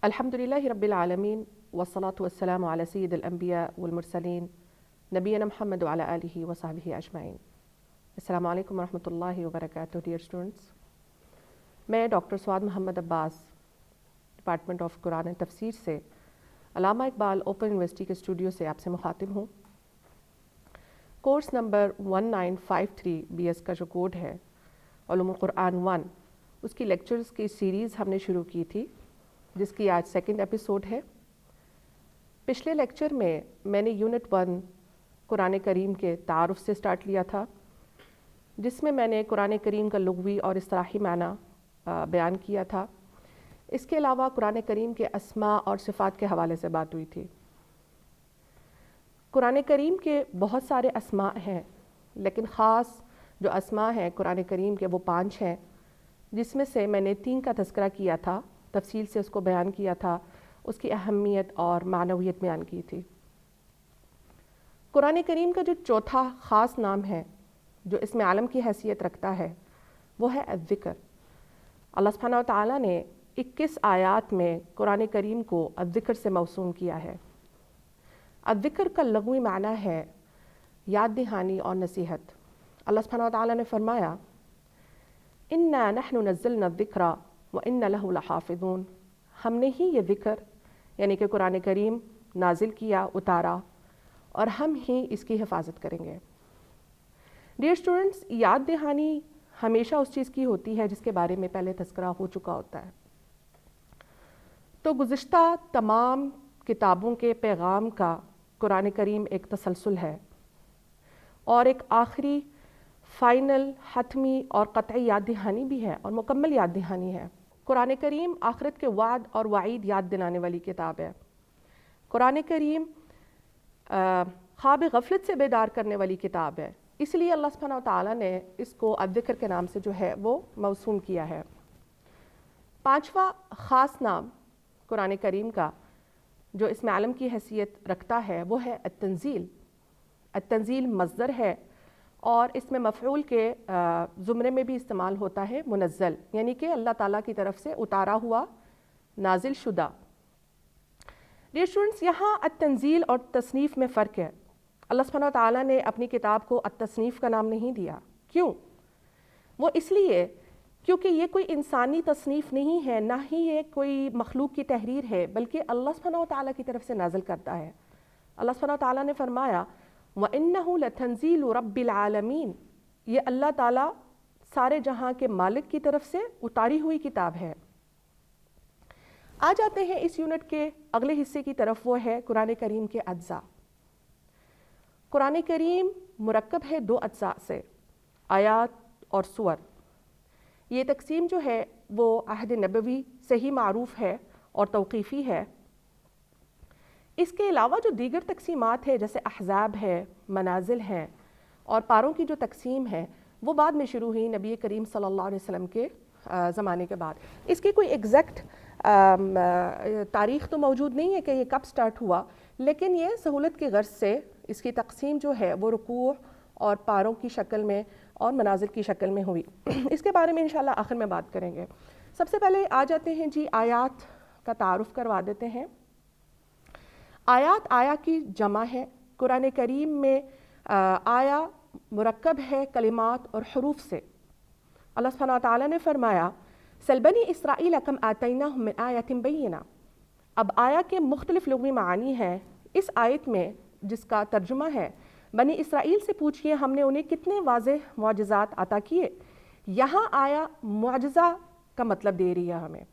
الحمدللہ رب العالمین والصلاة والسلام علی سید الانبیاء والمرسلین نبینا محمد وعلی آلہ وصحبہ اجمعین۔ السلام علیکم ورحمۃ اللہ وبرکاتہ۔ ڈیئر اسٹوڈنٹس، میں doctor سعاد Muhammad Abbas, department of Quran and تفسیر سے علامہ اقبال اوپن یونیورسٹی کے اسٹوڈیو سے آپ سے مخاطب ہوں۔ کورس نمبر 1953 BS کا جو کوڈ ہے علوم القرآن 1، اس کی لیکچرز کی سیریز ہم نے شروع کی تھی، جس کی آج سیکنڈ ایپیسوڈ ہے۔ پچھلے لیکچر میں نے یونٹ 1 قرآن کریم کے تعارف سے سٹارٹ لیا تھا، جس میں نے قرآن کریم کا لغوی اور اصطلاحی معنی بیان کیا تھا۔ اس کے علاوہ قرآن کریم کے اسماء اور صفات کے حوالے سے بات ہوئی تھی۔ قرآن کریم کے بہت سارے اسماء ہیں، لیکن خاص جو اسماء ہیں قرآن کریم کے وہ 5 ہیں، جس میں سے میں نے 3 کا تذکرہ کیا تھا، تفصیل سے اس کو بیان کیا تھا، اس کی اہمیت اور معنویت بیان کی تھی۔ قرآن کریم کا جو چوتھا خاص نام ہے، جو اسم عالم کی حیثیت رکھتا ہے، وہ ہے الذکر۔ اللہ سبحانہ وتعالیٰ نے 21 آیات میں قرآن کریم کو الذکر سے موسوم کیا ہے۔ الذکر کا لغوی معنی ہے یاد دہانی اور نصیحت۔ اللہ سبحانہ وتعالیٰ نے فرمایا اِنَّا نَحْنُ نَزَّلْنَا الذِّكْرَ وَإِنَّ لَهُ لَحَافِظُونَ، ہم نے ہی یہ ذکر یعنی کہ قرآن کریم نازل کیا، اتارا، اور ہم ہی اس کی حفاظت کریں گے۔ ڈیئر اسٹوڈنٹس، یاد دہانی ہمیشہ اس چیز کی ہوتی ہے جس کے بارے میں پہلے تذکرہ ہو چکا ہوتا ہے۔ تو گزشتہ تمام کتابوں کے پیغام کا قرآن کریم ایک تسلسل ہے، اور ایک آخری فائنل حتمی اور قطعی یاد دہانی بھی ہے، اور مکمل یاد دہانی ہے۔ قرآن کریم آخرت کے وعد اور وعید یاد دلانے والی کتاب ہے۔ قرآن کریم خواب غفلت سے بیدار کرنے والی کتاب ہے، اس لیے اللہ سبحانہ وتعالیٰ نے اس کو الذکر کے نام سے جو ہے وہ موسوم کیا ہے۔ 5واں خاص نام قرآن کریم کا جو اسم عالم کی حیثیت رکھتا ہے وہ ہے التنزیل۔ التنزیل مصدر ہے، اور اس میں مفعول کے زمرے میں بھی استعمال ہوتا ہے منزل، یعنی کہ اللہ تعالیٰ کی طرف سے اتارا ہوا، نازل شدہ۔ ڈیئر اسٹوڈنٹس، یہاں التنزیل اور تصنیف میں فرق ہے۔ اللہ سبحانہ وتعالیٰ نے اپنی کتاب کو التصنیف کا نام نہیں دیا۔ کیوں؟ وہ اس لیے کیونکہ یہ کوئی انسانی تصنیف نہیں ہے، نہ ہی یہ کوئی مخلوق کی تحریر ہے، بلکہ اللہ سبحانہ وتعالیٰ کی طرف سے نازل کرتا ہے۔ اللہ سبحانہ وتعالیٰ نے فرمایا وَإِنَّهُ لَتَنزِيلُ رَبِّ الْعَالَمِينَ، یہ اللہ تعالیٰ سارے جہاں کے مالک کی طرف سے اتاری ہوئی کتاب ہے۔ آ جاتے ہیں اس یونٹ کے اگلے حصے کی طرف، وہ ہے قرآن کریم کے اجزاء۔ قرآن کریم مرکب ہے 2 اجزاء سے، آیات اور سور۔ یہ تقسیم جو ہے وہ عہد نبوی سے ہی معروف ہے اور توقیفی ہے۔ اس کے علاوہ جو دیگر تقسیمات ہیں، جیسے احزاب ہے، منازل ہیں، اور پاروں کی جو تقسیم ہے، وہ بعد میں شروع ہوئی نبی کریم صلی اللہ علیہ وسلم کے زمانے کے بعد۔ اس کی کوئی ایگزیکٹ تاریخ تو موجود نہیں ہے کہ یہ کب سٹارٹ ہوا، لیکن یہ سہولت کی غرض سے اس کی تقسیم جو ہے وہ رکوع اور پاروں کی شکل میں اور منازل کی شکل میں ہوئی۔ اس کے بارے میں انشاءاللہ آخر میں بات کریں گے۔ سب سے پہلے آ جاتے ہیں جی آیات کا تعارف کروا دیتے ہیں۔ آیات آیا کی جمع ہے۔ قرآن کریم میں آیا مرکب ہے کلمات اور حروف سے۔ اللہ سبحانہ وتعالیٰ نے فرمایا سَلْ بَنِي إِسْرَائِيلَ كَمْ آتَيْنَاهُم مِّنْ آیَةٍ بَيِّنَةٍ۔ اب آیا کے مختلف لغوی معانی ہیں اس آیت میں، جس کا ترجمہ ہے بنی اسرائیل سے پوچھئے ہم نے انہیں کتنے واضح معجزات عطا کیے۔ یہاں آیا معجزہ کا مطلب دے رہی ہے ہمیں۔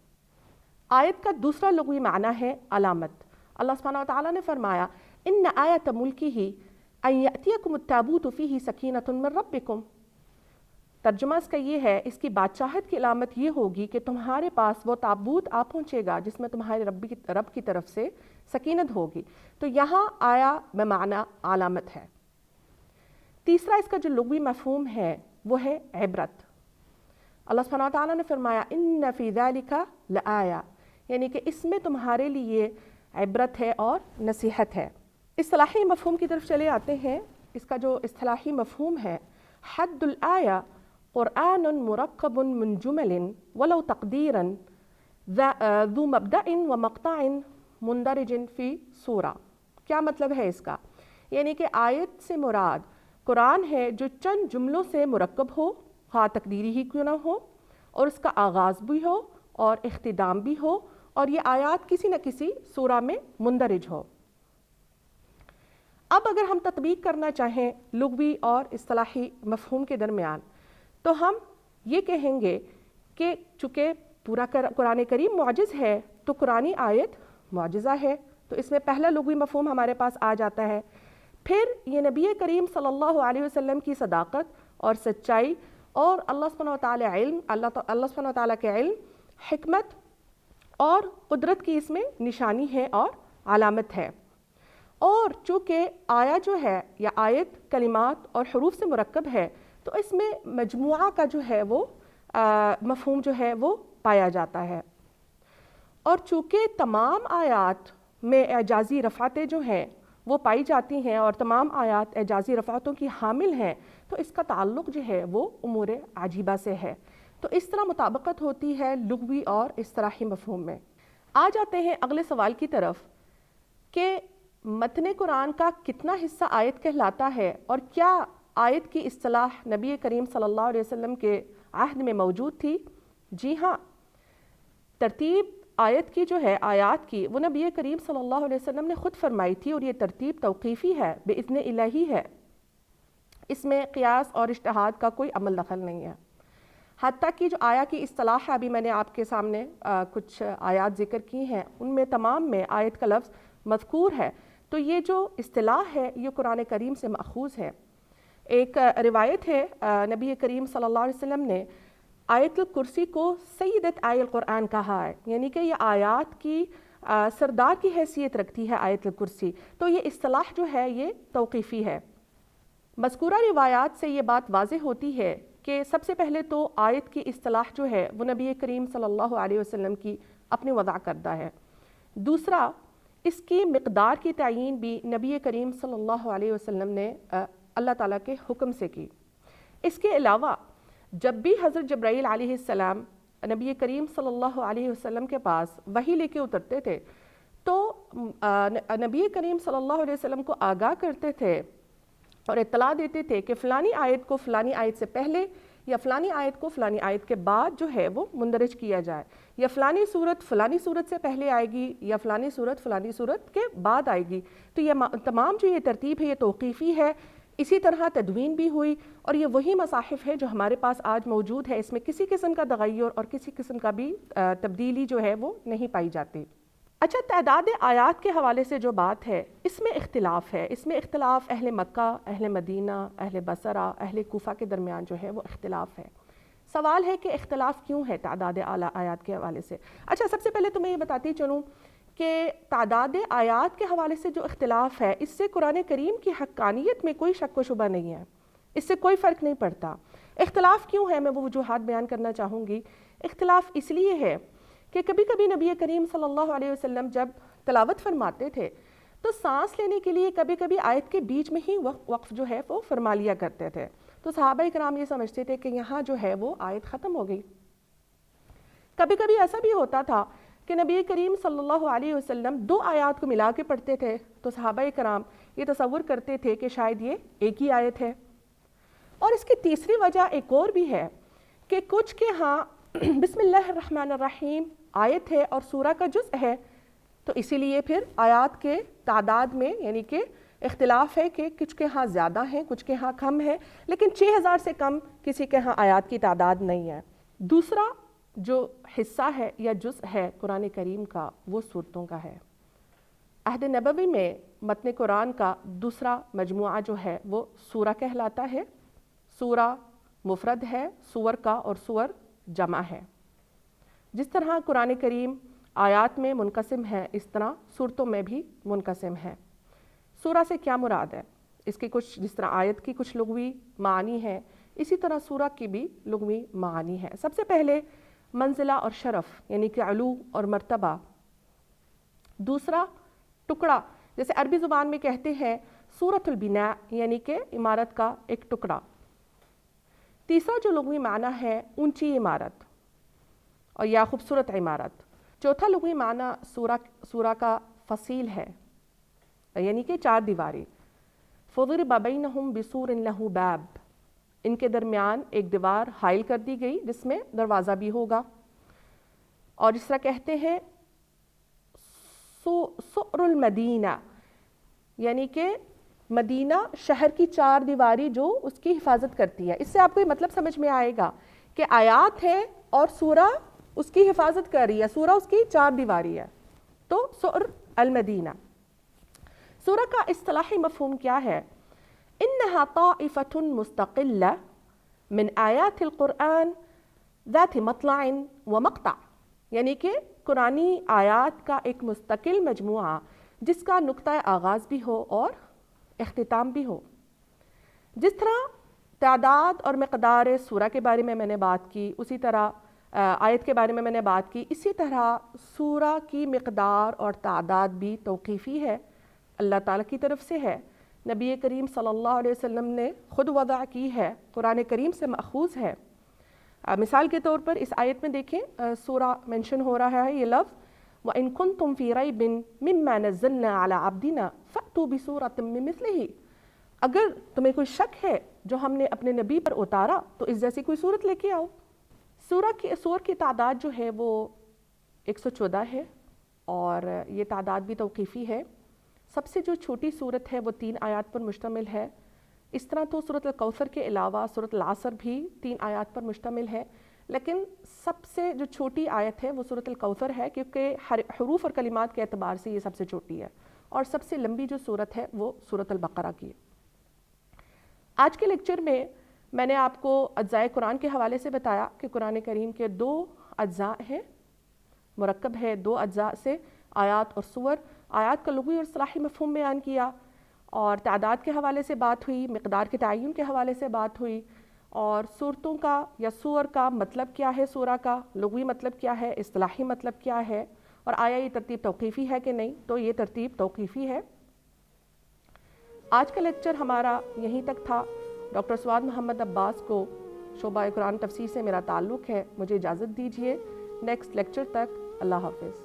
آیت کا دوسرا لغوی معنی ہے علامت۔ اللہ سبحانہ وتعالیٰ نے فرمایا ان آیۃ ملکہ ان یأتیکم التابوت فیہ سکینۃ من ربکم۔ ترجمہ اس کا یہ ہے، اس کی بادشاہت کی علامت یہ ہوگی کہ تمہارے پاس وہ تابوت آ پہنچے گا جس میں تمہارے رب کی طرف سے سکینت ہوگی۔ تو یہاں آیا بمعنی علامت ہے۔ تیسرا اس کا جو لغوی مفہوم ہے وہ ہے عبرت۔ اللہ سبحانہ وتعالیٰ نے فرمایا ان فی ذلک لآیہ، یعنی کہ اس میں تمہارے لیے عبرت ہے اور نصیحت ہے۔ اصطلاحی مفہوم کی طرف چلے آتے ہیں۔ اس کا جو اصطلاحی مفہوم ہے حد الآیہ قرآن مرکب من جمل ولو تقدیرا ذو مبدأ و مقطع مندرج فی سورہ. کیا مطلب ہے اس کا؟ یعنی کہ آیت سے مراد قرآن ہے جو چند جملوں سے مرکب ہو، خواہ تقدیری ہی کیوں نہ ہو، اور اس کا آغاز بھی ہو اور اختتام بھی ہو، اور یہ آیات کسی نہ کسی سورہ میں مندرج ہو. اب اگر ہم تطبیق کرنا چاہیں لغوی اور اصطلاحی مفہوم کے درمیان، تو ہم یہ کہیں گے کہ چونکہ پورا قرآن کریم معجز ہے تو قرآنی آیت معجزہ ہے، تو اس میں پہلا لغوی مفہوم ہمارے پاس آ جاتا ہے. پھر یہ نبی کریم صلی اللہ علیہ وسلم کی صداقت اور سچائی اور اللہ سبحانہ وتعالیٰ کے علم، حکمت اور قدرت کی اس میں نشانی ہے اور علامت ہے. اور چونکہ آیا جو ہے یا آیت کلمات اور حروف سے مرکب ہے تو اس میں مجموعہ کا جو ہے وہ مفہوم جو ہے وہ پایا جاتا ہے. اور چونکہ تمام آیات میں اعجازی رفعتیں جو ہیں وہ پائی جاتی ہیں اور تمام آیات اعجازی رفعتوں کی حامل ہیں، تو اس کا تعلق جو ہے وہ امور عجیبہ سے ہے. تو اس طرح مطابقت ہوتی ہے لغوی اور اصطلاحی مفہوم میں. آ جاتے ہیں اگلے سوال کی طرف کہ متن قرآن کا کتنا حصہ آیت کہلاتا ہے اور کیا آیت کی اصطلاح نبی کریم صلی اللہ علیہ وسلم کے عہد میں موجود تھی؟ جی ہاں، ترتیب آیت کی جو ہے آیات کی وہ نبی کریم صلی اللہ علیہ وسلم نے خود فرمائی تھی، اور یہ ترتیب توقیفی ہے، بإذن الہی ہے. اس میں قیاس اور اجتہاد کا کوئی عمل دخل نہیں ہے. حتیٰ کہ جو آیا کی اصطلاح ہے، ابھی میں نے آپ کے سامنے کچھ آیات ذکر کی ہیں، ان میں تمام میں آیت کا لفظ مذکور ہے. تو یہ جو اصطلاح ہے یہ قرآن کریم سے ماخوذ ہے. ایک روایت ہے نبی کریم صلی اللہ علیہ وسلم نے آیت الکرسی کو سیدت آیت القرآن کہا ہے، یعنی کہ یہ آیات کی سردار کی حیثیت رکھتی ہے آیت الکرسی. تو یہ اصطلاح جو ہے یہ توقیفی ہے. مذکورہ روایات سے یہ بات واضح ہوتی ہے کہ سب سے پہلے تو آیت کی اصطلاح جو ہے وہ نبی کریم صلی اللہ علیہ وسلم کی اپنی وضع کردہ ہے. دوسرا، اس کی مقدار کی تعیین بھی نبی کریم صلی اللہ علیہ وسلم نے اللہ تعالیٰ کے حکم سے کی. اس کے علاوہ جب بھی حضرت جبرائیل علیہ السلام نبی کریم صلی اللہ علیہ وسلم کے پاس وحی لے کے اترتے تھے تو نبی کریم صلی اللہ علیہ وسلم کو آگاہ کرتے تھے اور اطلاع دیتے تھے کہ فلانی آیت کو فلانی آیت سے پہلے یا فلانی آیت کو فلانی آیت کے بعد جو ہے وہ مندرج کیا جائے، یا فلانی صورت فلانی صورت سے پہلے آئے گی یا فلانی صورت فلانی صورت کے بعد آئے گی. تو یہ تمام جو یہ ترتیب ہے یہ توقیفی ہے. اسی طرح تدوین بھی ہوئی، اور یہ وہی مصاحف ہے جو ہمارے پاس آج موجود ہے. اس میں کسی قسم کا تغیر اور کسی قسم کا بھی تبدیلی جو ہے وہ نہیں پائی جاتی. اچھا، تعداد آیات کے حوالے سے جو بات ہے اس میں اختلاف ہے. اس میں اختلاف اہل مکہ، اہل مدینہ، اہل بصرہ، اہل کوفہ کے درمیان جو ہے وہ اختلاف ہے. سوال ہے کہ اختلاف کیوں ہے تعداد آیات کے حوالے سے؟ اچھا، سب سے پہلے تو میں یہ بتاتی چلوں کہ تعداد آیات کے حوالے سے جو اختلاف ہے اس سے قرآن کریم کی حقانیت میں کوئی شک و شبہ نہیں ہے، اس سے کوئی فرق نہیں پڑتا. اختلاف کیوں ہے میں وہ وجوہات بیان کرنا چاہوں گی. اختلاف اس لیے ہے کہ کبھی کبھی نبی کریم صلی اللہ علیہ وسلم جب تلاوت فرماتے تھے تو سانس لینے کے لیے کبھی کبھی آیت کے بیچ میں ہی وقف جو ہے وہ فرما لیا کرتے تھے. تو صحابہ کرام یہ سمجھتے تھے کہ یہاں جو ہے وہ آیت ختم ہو گئی. کبھی کبھی ایسا بھی ہوتا تھا کہ نبی کریم صلی اللہ علیہ وسلم 2 آیات کو ملا کے پڑھتے تھے تو صحابہ کرام یہ تصور کرتے تھے کہ شاید یہ ایک ہی آیت ہے. اور اس کی تیسری وجہ ایک اور بھی ہے کہ کچھ کے ہاں بسم اللہ الرحمن الرحیم آیت ہے اور سورہ کا جزء ہے، تو اسی لیے پھر آیات کے تعداد میں یعنی کہ اختلاف ہے کہ کچھ کے ہاں زیادہ ہیں کچھ کے ہاں کم ہے، لیکن 6000 سے کم کسی کے ہاں آیات کی تعداد نہیں ہے. دوسرا جو حصہ ہے یا جزء ہے قرآن کریم کا وہ سورتوں کا ہے. عہد نبوی میں متن قرآن کا دوسرا مجموعہ جو ہے وہ سورہ کہلاتا ہے. سورہ مفرد ہے سور کا اور سور جمع ہے. جس طرح قرآن کریم آیات میں منقسم ہے اس طرح صورتوں میں بھی منقسم ہے. سورہ سے کیا مراد ہے؟ اس کی کچھ جس طرح آیت کی کچھ لغوی معانی ہے اسی طرح سورہ کی بھی لغوی معانی ہے. سب سے پہلے منزلہ اور شرف یعنی کہ علو اور مرتبہ. دوسرا ٹکڑا، جیسے عربی زبان میں کہتے ہیں سورۃ البناء یعنی کہ عمارت کا ایک ٹکڑا. تیسرا جو لغوی معنی ہے اونچی عمارت اور یا خوبصورت عمارت. چوتھا لغوی معنی سورہ کا فصیل ہے، یعنی کہ 4 دیواری. فضرب بینہم بسور لہ باب، ان کے درمیان ایک دیوار حائل کر دی گئی جس میں دروازہ بھی ہوگا. اور اس طرح کہتے ہیں سؤر المدینہ، یعنی کہ مدینہ شہر کی 4 دیواری جو اس کی حفاظت کرتی ہے. اس سے آپ کو یہ مطلب سمجھ میں آئے گا کہ آیات ہے اور سورہ اس کی حفاظت کر رہی ہے، سورہ اس کی 4 دیواری ہے. تو سؤر المدینہ. سورہ کا اصطلاحی مفہوم کیا ہے؟ انہا طائفۃ مستقلہ من آیات القرآن ذات مطلع و مقطع، یعنی کہ قرآنی آیات کا ایک مستقل مجموعہ جس کا نقطہ آغاز بھی ہو اور اختتام بھی ہو. جس طرح تعداد اور مقدار سورہ کے بارے میں نے بات کی، اسی طرح آیت کے بارے میں نے بات کی، اسی طرح سورہ کی مقدار اور تعداد بھی توقیفی ہے، اللہ تعالیٰ کی طرف سے ہے. نبی کریم صلی اللہ علیہ وسلم نے خود وضع کی ہے، قرآن کریم سے مأخوذ ہے. مثال کے طور پر اس آیت میں دیکھیں سورہ منشن ہو رہا ہے یہ لفظ وَإِن كُنتُمْ فِي رَيْبٍ مِّمَّا نَزَّلْنَا عَلَىٰ عَبْدِنَا فَأْتُوا بِسُورَةٍ مِّن مِّثْلِهِ. اگر تمہیں کوئی شک ہے جو ہم نے اپنے نبی پر اتارا تو اس جیسی کوئی صورت لے کے آؤ. سور کی تعداد جو ہے وہ 114 ہے اور یہ تعداد بھی توقیفی ہے. سب سے جو چھوٹی صورت ہے وہ 3 آیات پر مشتمل ہے. اس طرح تو سورۃ الکوثر کے علاوہ سورۃ العصر بھی 3 آیات پر مشتمل ہے، لیکن سب سے جو چھوٹی آیت ہے وہ سورۃ الکوثر ہے کیونکہ حروف اور کلمات کے اعتبار سے یہ سب سے چھوٹی ہے. اور سب سے لمبی جو صورت ہے وہ سورۃ البقرہ کی ہے. آج کے لیکچر میں نے آپ کو اجزائے قرآن کے حوالے سے بتایا کہ قرآن کریم کے 2 اجزاء ہیں، مرکب ہے 2 اجزاء سے، آیات اور سور. آیات کا لغوی اور اصطلاحی مفہوم بیان کیا، اور تعداد کے حوالے سے بات ہوئی، مقدار کے تعین کے حوالے سے بات ہوئی، اور صورتوں کا یا سور کا مطلب کیا ہے، سورہ کا لغوی مطلب کیا ہے، اصطلاحی مطلب کیا ہے، اور آیا یہ ترتیب توقیفی ہے کہ نہیں. تو یہ ترتیب توقیفی ہے. آج کا لیکچر ہمارا یہیں تک تھا. ڈاکٹر سواد محمد عباس کو شعبہ قرآن تفسیر سے میرا تعلق ہے. مجھے اجازت دیجیے. نیکسٹ لیکچر تک اللہ حافظ.